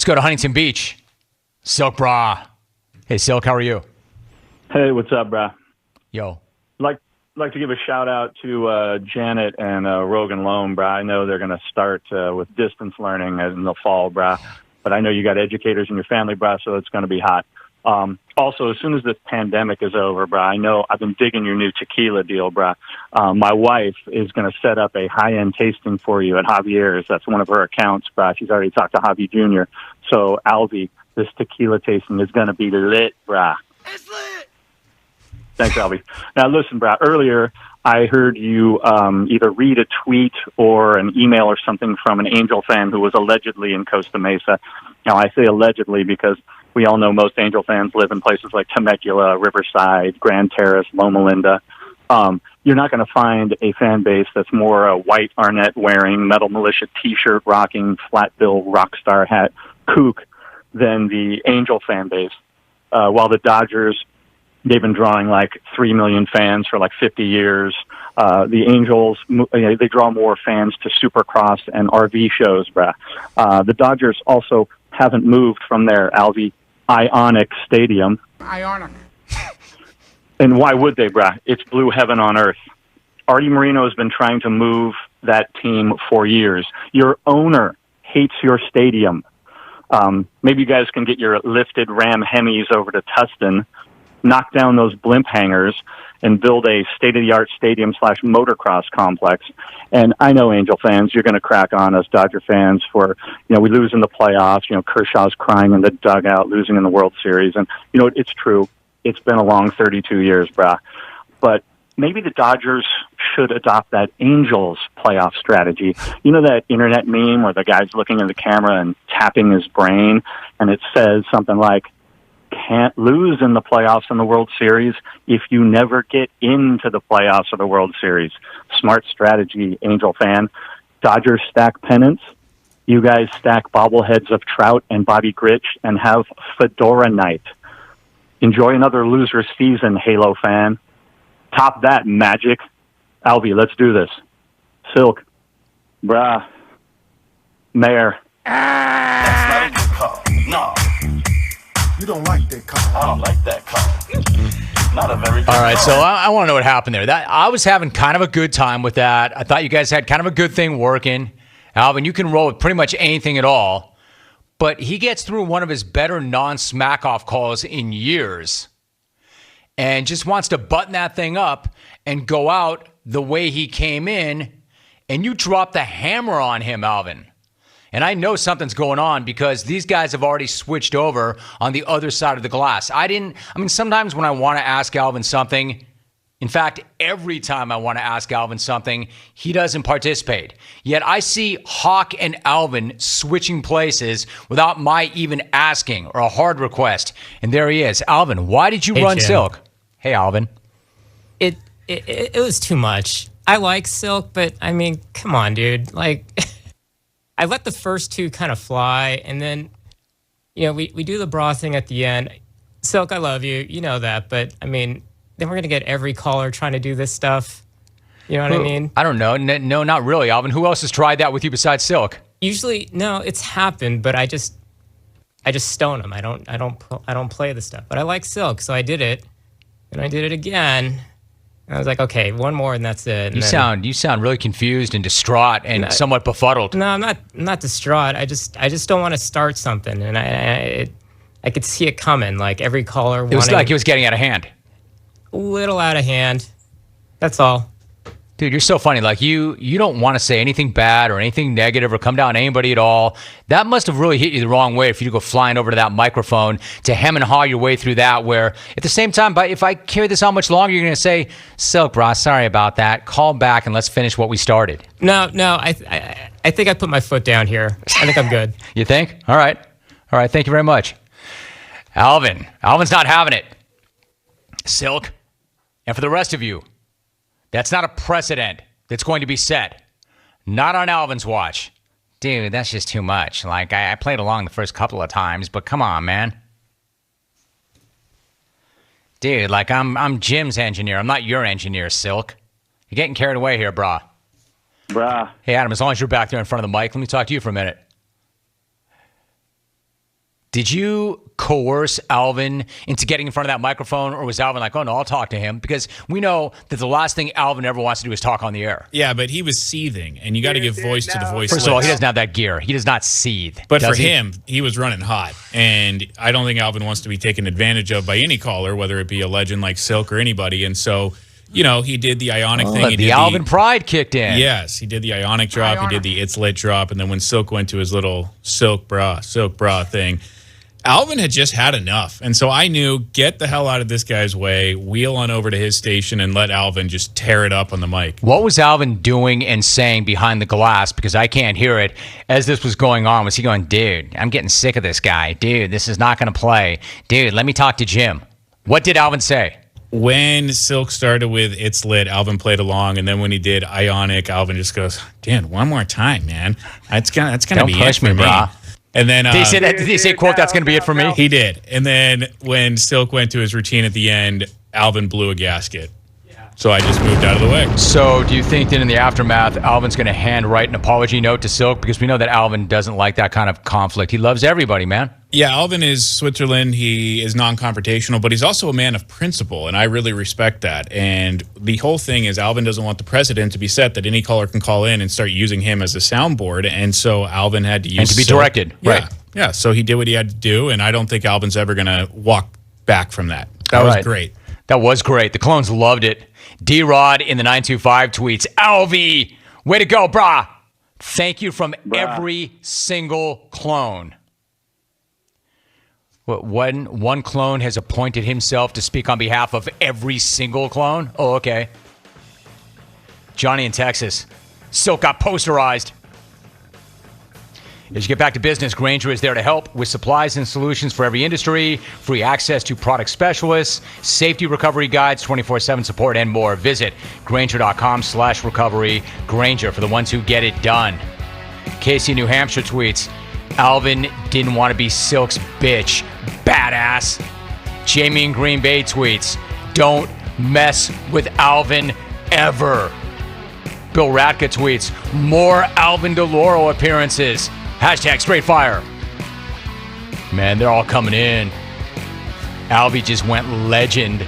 Let's go to Huntington Beach. Silk Bra. Hey, Silk, how are you? Hey, what's up, brah? Yo. Like to give a shout out to Janet and Rogan Loam, brah. I know they're going to start with distance learning in the fall, brah. But I know you got educators in your family, brah, so it's going to be hot. Also, as soon as this pandemic is over, brah, I know I've been digging your new tequila deal, brah. My wife is going to set up a high-end tasting for you at Javier's. That's one of her accounts, brah. She's already talked to Javi Jr. So, Alvie, this tequila tasting is going to be lit, brah. It's lit! Thanks, Alvie. Now, listen, brah, earlier I heard you either read a tweet or an email or something from an Angel fan who was allegedly in Costa Mesa. Now, I say allegedly because we all know most Angel fans live in places like Temecula, Riverside, Grand Terrace, Loma Linda. You're not going to find a fan base that's more a white Arnett wearing, Metal Militia T-shirt rocking, flat bill rock star hat kook than the Angel fan base. While the Dodgers, they've been drawing like 3 million fans for like 50 years. The Angels, they draw more fans to Supercross and RV shows, bruh. The Dodgers also haven't moved from their Alvie Ionic Stadium. Ionic. And why would they, bruh? It's blue heaven on earth. Artie Moreno has been trying to move that team for years. Your owner hates your stadium. Maybe you guys can get your lifted Ram Hemis over to Tustin, knock down those blimp hangars, and build a state-of-the-art stadium/motocross complex. And I know, Angel fans, you're going to crack on us Dodger fans for, we lose in the playoffs. Kershaw's crying in the dugout, losing in the World Series. And, it's true. It's been a long 32 years, brah. But maybe the Dodgers should adopt that Angels playoff strategy. You know that internet meme where the guy's looking at the camera and tapping his brain, and it says something like, can't lose in the playoffs in the World Series if you never get into the playoffs of the World Series. Smart strategy, Angel fan. Dodgers stack pennants. You guys stack bobbleheads of Trout and Bobby Grich and have Fedora night. Enjoy another loser season, Halo fan. Top that, Magic. Alvie, let's do this. Silk. Brah. Mayor. That's not a good call. No. You don't like that call. I don't like that call. Not a very good All right, call. so I want to know what happened there. I was having kind of a good time with that. I thought you guys had kind of a good thing working. Alvin, you can roll with pretty much anything at all. But he gets through one of his better non-smack-off calls in years and just wants to button that thing up and go out the way he came in, and you drop the hammer on him, Alvin. And I know something's going on because these guys have already switched over on the other side of the glass. Sometimes when I want to ask Alvin something, in fact, every time I want to ask Alvin something, he doesn't participate. Yet I see Hawk and Alvin switching places without my even asking or a hard request. And there he is. Alvin, why did you run Jim. Silk? Hey, Alvin. It was too much. I like Silk, but come on, dude. I let the first two kind of fly, and then, we do the bra thing at the end. Silk, I love you. You know that, but then we're going to get every caller trying to do this stuff. You know what I mean? I don't know. No, not really, Alvin. Who else has tried that with you besides Silk? Usually, no, it's happened, but I just stone them. I don't play the stuff. But I like Silk, so I did it, and I did it again. And I was like, okay, one more, and that's it. And You sound really confused and distraught and somewhat befuddled. No, I'm not distraught. I just don't want to start something, and I could see it coming. Like every caller, It was like it was getting out of hand. A little out of hand. That's all. Dude, you're so funny. Like you don't want to say anything bad or anything negative or come down on anybody at all. That must have really hit you the wrong way for you to go flying over to that microphone to hem and haw your way through that, where at the same time, but if I carry this on much longer, you're going to say, Silk, bro, sorry about that. Call back and let's finish what we started. No, I think I put my foot down here. I think I'm good. You think? All right. Thank you very much. Alvin's not having it. Silk. And for the rest of you, that's not a precedent that's going to be set. Not on Alvin's watch. Dude, that's just too much. Like, I played along the first couple of times, but come on, man. Dude, like, I'm Jim's engineer. I'm not your engineer, Silk. You're getting carried away here, brah. Brah. Hey, Adam, as long as you're back there in front of the mic, let me talk to you for a minute. Did you coerce Alvin into getting in front of that microphone, or was Alvin like, oh, no, I'll talk to him? Because we know that the last thing Alvin ever wants to do is talk on the air. Yeah, but he was seething, and you got to give voice to the voiceless. First of all, he doesn't have that gear. He does not seethe. But for does he? him, he was running hot, and I don't think Alvin wants to be taken advantage of by any caller, whether it be a legend like Silk or anybody. And so, he did the Ionic thing. He The did Alvin pride kicked in. Yes, he did the Ionic drop. He did the It's Lit drop, and then when Silk went to his little silk bra thing, Alvin had just had enough. And so I knew, get the hell out of this guy's way, wheel on over to his station and let Alvin just tear it up on the mic. What was Alvin doing and saying behind the glass? Because I can't hear it. As this was going on, was he going, dude, I'm getting sick of this guy. Dude, this is not going to play. Dude, let me talk to Jim. What did Alvin say? When Silk started with It's Lit, Alvin played along. And then when he did Ionic, Alvin just goes, Dan, one more time, man. That's gonna Don't be push it for me, me. brah. And then Did he say, quote, that's going to be it for me? he did. And then when Silk went to his routine at the end, Alvin blew a gasket. So I just moved out of the way. So do you think that in the aftermath, Alvin's going to handwrite an apology note to Silk? Because we know that Alvin doesn't like that kind of conflict. He loves everybody, man. Yeah, Alvin is Switzerland. He is non-confrontational, but he's also a man of principle, and I really respect that. And the whole thing is Alvin doesn't want the precedent to be set that any caller can call in and start using him as a soundboard, and so Alvin had to use... And to be Silk. directed, Yeah, right. Yeah, so he did what he had to do, and I don't think Alvin's ever going to walk back from that. That All was right. great. That was great. The clones loved it. D-Rod in the 925 tweets, Alvie, way to go, brah. Thank you from every single clone. What, one clone has appointed himself to speak on behalf of every single clone? Oh, okay. Johnny in Texas. Silk got posterized. As you get back to business, Grainger is there to help with supplies and solutions for every industry, free access to product specialists, safety recovery guides, 24/7 support, and more. Visit Grainger.com/recovery. Grainger, for the ones who get it done. Casey, New Hampshire tweets, Alvin didn't want to be Silk's bitch. Badass. Jamie in Green Bay tweets, don't mess with Alvin ever. Bill Ratka tweets, more Alvin DeLauro appearances. Hashtag straight fire. Man, they're all coming in. Alvie just went legend